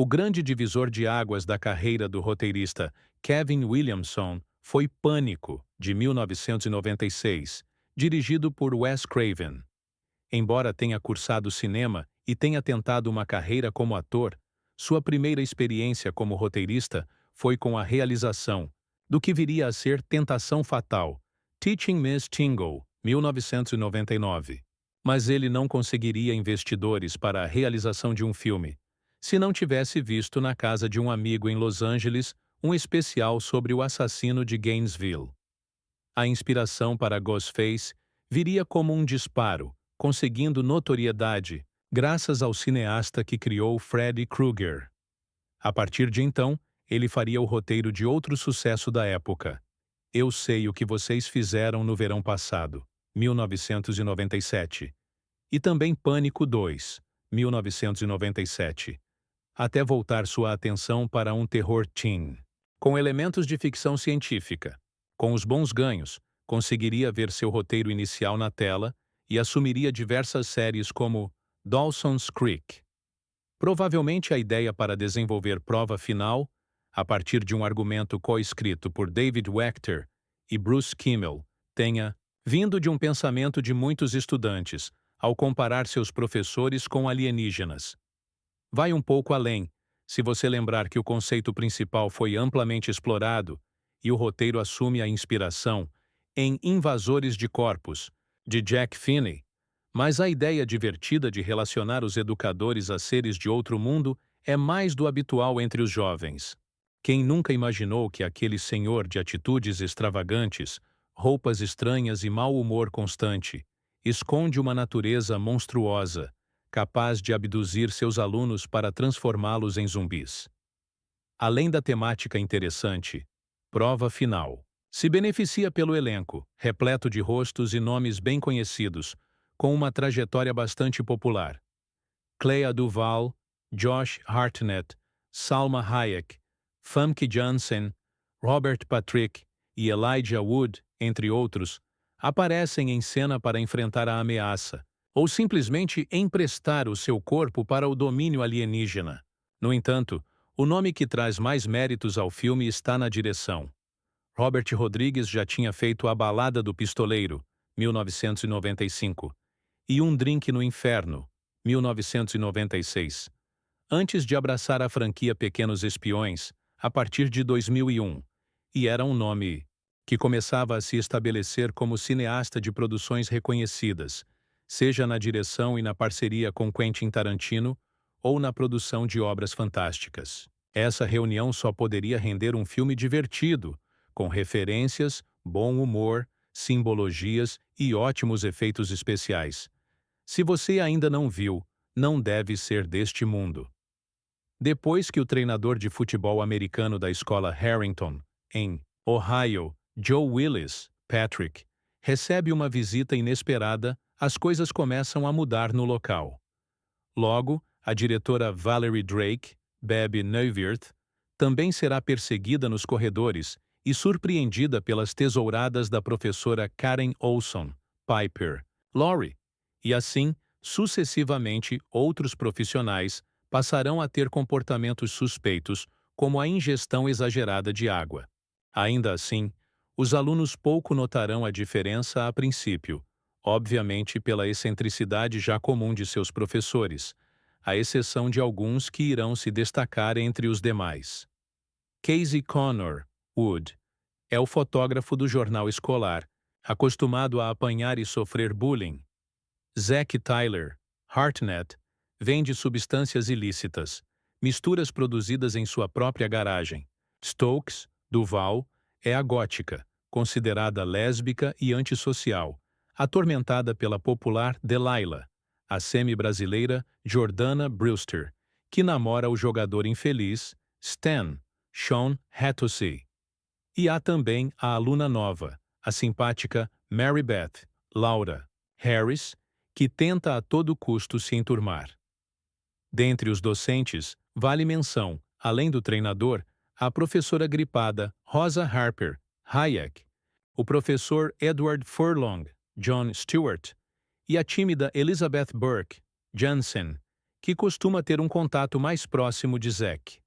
O grande divisor de águas da carreira do roteirista Kevin Williamson foi Pânico, de 1996, dirigido por Wes Craven. Embora tenha cursado cinema e tenha tentado uma carreira como ator, sua primeira experiência como roteirista foi com a realização do que viria a ser Tentação Fatal, Teaching Miss Tingle, 1999. Mas ele não conseguiria investidores para a realização de um filme se não tivesse visto na casa de um amigo em Los Angeles um especial sobre o assassino de Gainesville. A inspiração para Ghostface viria como um disparo, conseguindo notoriedade graças ao cineasta que criou Freddy Krueger. A partir de então, ele faria o roteiro de outro sucesso da época, Eu Sei o que Vocês Fizeram no Verão Passado, 1997, e também Pânico 2, 1997, até voltar sua atenção para um terror teen, com elementos de ficção científica. Com os bons ganhos, conseguiria ver seu roteiro inicial na tela e assumiria diversas séries como Dawson's Creek. Provavelmente a ideia para desenvolver Prova Final, a partir de um argumento co-escrito por David Wachter e Bruce Kimmel, tenha vindo de um pensamento de muitos estudantes ao comparar seus professores com alienígenas. Vai um pouco além, se você lembrar que o conceito principal foi amplamente explorado e o roteiro assume a inspiração em Invasores de Corpos, de Jack Finney, mas a ideia divertida de relacionar os educadores a seres de outro mundo é mais do habitual entre os jovens. Quem nunca imaginou que aquele senhor de atitudes extravagantes, roupas estranhas e mau humor constante, esconde uma natureza monstruosa, capaz de abduzir seus alunos para transformá-los em zumbis? Além da temática interessante, Prova Final se beneficia pelo elenco, repleto de rostos e nomes bem conhecidos, com uma trajetória bastante popular. Clea Duvall, Josh Hartnett, Salma Hayek, Famke Janssen, Robert Patrick e Elijah Wood, entre outros, aparecem em cena para enfrentar a ameaça, ou simplesmente emprestar o seu corpo para o domínio alienígena. No entanto, o nome que traz mais méritos ao filme está na direção. Robert Rodrigues já tinha feito A Balada do Pistoleiro, 1995, e Um Drink no Inferno, 1996, antes de abraçar a franquia Pequenos Espiões, a partir de 2001, e era um nome que começava a se estabelecer como cineasta de produções reconhecidas, seja na direção e na parceria com Quentin Tarantino ou na produção de obras fantásticas. Essa reunião só poderia render um filme divertido, com referências, bom humor, simbologias e ótimos efeitos especiais. Se você ainda não viu, não deve ser deste mundo. Depois que o treinador de futebol americano da escola Harrington, em Ohio, Joe Willis, Patrick, recebe uma visita inesperada, as coisas começam a mudar no local. Logo, a diretora Valerie Drake, Bebe Neuwirth, também será perseguida nos corredores e surpreendida pelas tesouradas da professora Karen Olson, Piper, Laurie, e assim, sucessivamente, outros profissionais passarão a ter comportamentos suspeitos, como a ingestão exagerada de água. Ainda assim, os alunos pouco notarão a diferença a princípio, obviamente pela excentricidade já comum de seus professores, à exceção de alguns que irão se destacar entre os demais. Casey Connor, Wood, é o fotógrafo do jornal escolar, acostumado a apanhar e sofrer bullying. Zack Tyler, Hartnett, vende substâncias ilícitas, misturas produzidas em sua própria garagem. Stokes, Duvall, é a gótica, considerada lésbica e antissocial, atormentada pela popular Delilah, a semi-brasileira Jordana Brewster, que namora o jogador infeliz Stan, Sean Hattusey. E há também a aluna nova, a simpática Mary Beth, Laura Harris, que tenta a todo custo se enturmar. Dentre os docentes, vale menção, além do treinador, a professora gripada Rosa Harper, Hayek, o professor Edward Furlong, John Stewart, e a tímida Elizabeth Burke, Jansen, que costuma ter um contato mais próximo de Zack.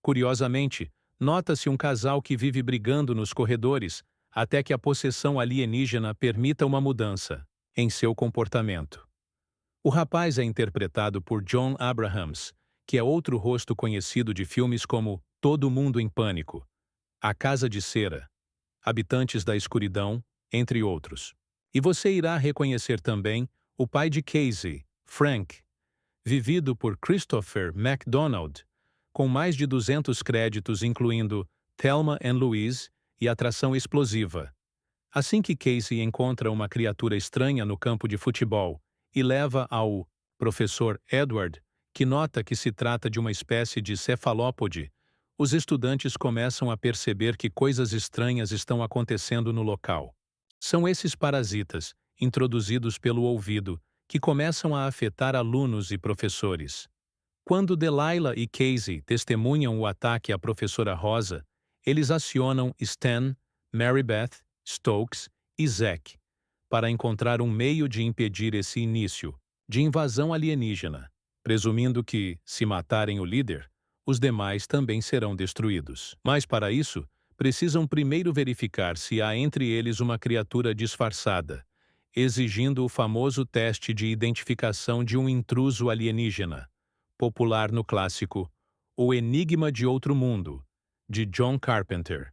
Curiosamente, nota-se um casal que vive brigando nos corredores até que a possessão alienígena permita uma mudança em seu comportamento. O rapaz é interpretado por John Abrahams, que é outro rosto conhecido de filmes como Todo Mundo em Pânico, A Casa de Cera, Habitantes da Escuridão, entre outros. E você irá reconhecer também o pai de Casey, Frank, vivido por Christopher McDonald, com mais de 200 créditos incluindo Thelma and Louise e Atração Explosiva. Assim que Casey encontra uma criatura estranha no campo de futebol e leva ao professor Edward, que nota que se trata de uma espécie de cefalópode, os estudantes começam a perceber que coisas estranhas estão acontecendo no local. São esses parasitas, introduzidos pelo ouvido, que começam a afetar alunos e professores. Quando Delilah e Casey testemunham o ataque à professora Rosa, eles acionam Stan, Marybeth, Stokes e Zack para encontrar um meio de impedir esse início de invasão alienígena, presumindo que, se matarem o líder, os demais também serão destruídos. Mas para isso, precisam primeiro verificar se há entre eles uma criatura disfarçada, exigindo o famoso teste de identificação de um intruso alienígena, popular no clássico O Enigma de Outro Mundo, de John Carpenter.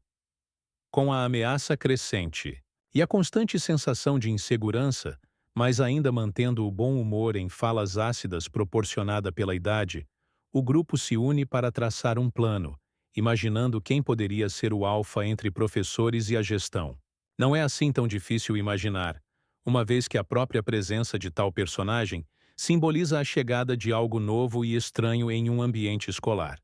Com a ameaça crescente e a constante sensação de insegurança, mas ainda mantendo o bom humor em falas ácidas proporcionada pela idade, o grupo se une para traçar um plano, imaginando quem poderia ser o alfa entre professores e a gestão. Não é assim tão difícil imaginar, uma vez que a própria presença de tal personagem simboliza a chegada de algo novo e estranho em um ambiente escolar.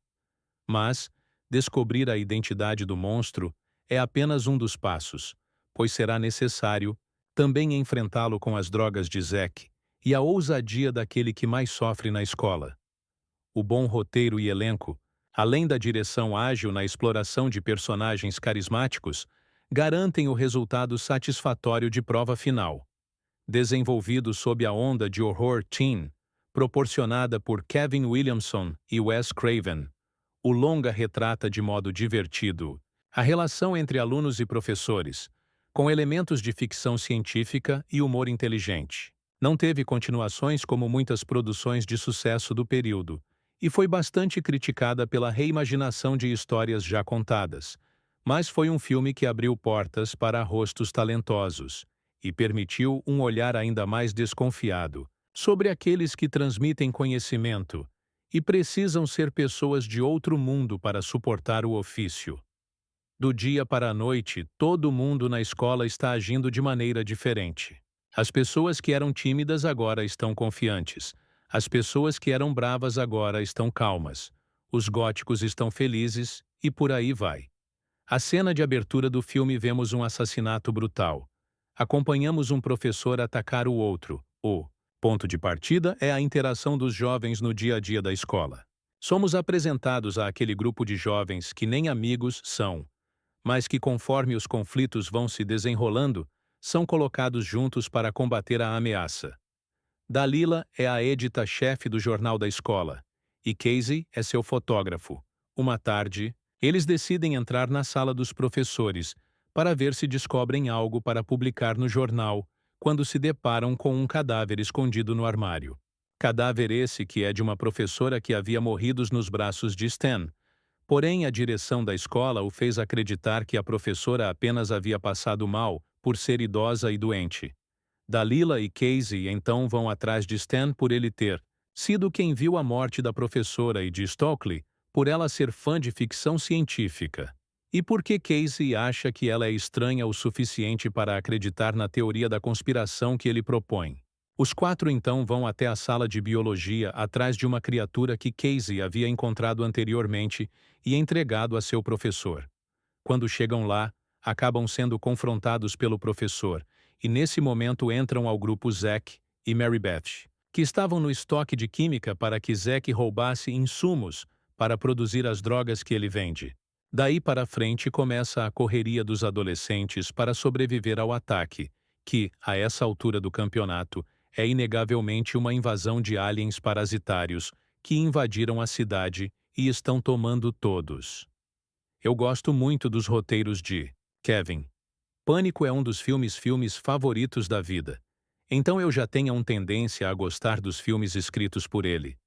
Mas, descobrir a identidade do monstro é apenas um dos passos, pois será necessário também enfrentá-lo com as drogas de Zack e a ousadia daquele que mais sofre na escola. O bom roteiro e elenco, além da direção ágil na exploração de personagens carismáticos, garantem o resultado satisfatório de prova final. Desenvolvido sob a onda de horror teen, proporcionada por Kevin Williamson e Wes Craven, o longa retrata de modo divertido a relação entre alunos e professores, com elementos de ficção científica e humor inteligente. Não teve continuações como muitas produções de sucesso do período, e foi bastante criticada pela reimaginação de histórias já contadas, mas foi um filme que abriu portas para rostos talentosos e permitiu um olhar ainda mais desconfiado sobre aqueles que transmitem conhecimento e precisam ser pessoas de outro mundo para suportar o ofício. Do dia para a noite, todo mundo na escola está agindo de maneira diferente. As pessoas que eram tímidas agora estão confiantes. As pessoas que eram bravas agora estão calmas. Os góticos estão felizes e por aí vai. A cena de abertura do filme vemos um assassinato brutal. Acompanhamos um professor atacar o outro. O ponto de partida é a interação dos jovens no dia a dia da escola. Somos apresentados a aquele grupo de jovens que nem amigos são, mas que conforme os conflitos vão se desenrolando, são colocados juntos para combater a ameaça. Delilah é a edita-chefe do jornal da escola, e Casey é seu fotógrafo. Uma tarde, eles decidem entrar na sala dos professores para ver se descobrem algo para publicar no jornal, quando se deparam com um cadáver escondido no armário. Cadáver esse que é de uma professora que havia morrido nos braços de Stan. Porém, a direção da escola o fez acreditar que a professora apenas havia passado mal por ser idosa e doente. Delilah e Casey então vão atrás de Stan por ele ter sido quem viu a morte da professora e de Stokely por ela ser fã de ficção científica. E porque Casey acha que ela é estranha o suficiente para acreditar na teoria da conspiração que ele propõe. Os quatro então vão até a sala de biologia atrás de uma criatura que Casey havia encontrado anteriormente e entregado a seu professor. Quando chegam lá, acabam sendo confrontados pelo professor, e nesse momento entram ao grupo Zack e Marybeth, que estavam no estoque de química para que Zack roubasse insumos para produzir as drogas que ele vende. Daí para frente começa a correria dos adolescentes para sobreviver ao ataque, que, a essa altura do campeonato, é inegavelmente uma invasão de aliens parasitários que invadiram a cidade e estão tomando todos. Eu gosto muito dos roteiros de Kevin. Pânico é um dos filmes favoritos da vida. Então eu já tenho uma tendência a gostar dos filmes escritos por ele.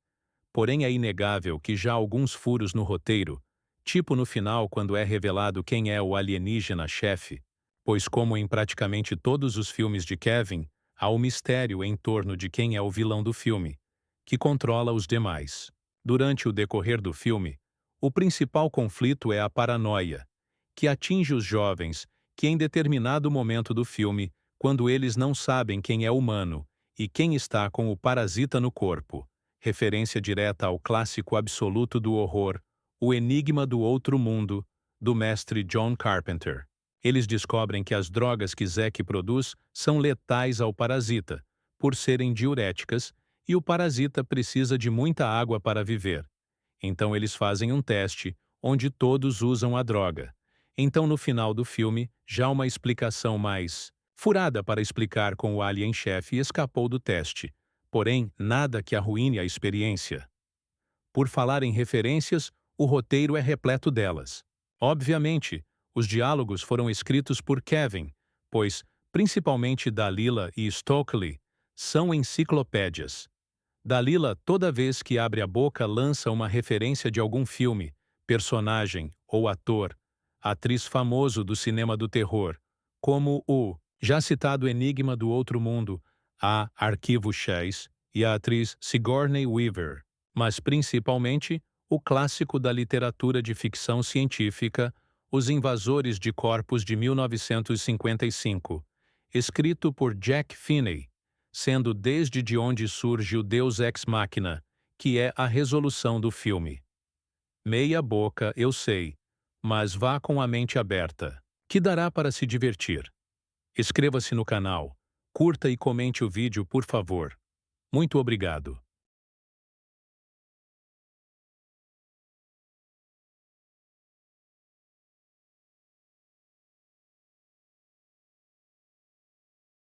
Porém é inegável que já há alguns furos no roteiro, tipo no final quando é revelado quem é o alienígena-chefe, pois como em praticamente todos os filmes de Kevin, há um mistério em torno de quem é o vilão do filme, que controla os demais. Durante o decorrer do filme, o principal conflito é a paranoia, que atinge os jovens que em determinado momento do filme, quando eles não sabem quem é humano e quem está com o parasita no corpo, referência direta ao clássico absoluto do horror, O Enigma do Outro Mundo, do mestre John Carpenter. Eles descobrem que as drogas que Zack produz são letais ao parasita, por serem diuréticas, e o parasita precisa de muita água para viver. Então eles fazem um teste, onde todos usam a droga. Então no final do filme, já uma explicação mais furada para explicar como o alien-chefe escapou do teste. Porém, nada que arruine a experiência. Por falar em referências, o roteiro é repleto delas. Obviamente, os diálogos foram escritos por Kevin, pois, principalmente Dalila e Stokely, são enciclopédias. Dalila, toda vez que abre a boca, lança uma referência de algum filme, personagem ou ator, atriz famoso do cinema do terror, como o já citado Enigma do Outro Mundo, a Arquivo X e a atriz Sigourney Weaver, mas principalmente o clássico da literatura de ficção científica, Os Invasores de Corpos de 1955, escrito por Jack Finney, sendo desde de onde surge o Deus Ex Machina, que é a resolução do filme. Meia boca, eu sei, mas vá com a mente aberta, que dará para se divertir. Inscreva-se no canal, curta e comente o vídeo, por favor. Muito obrigado.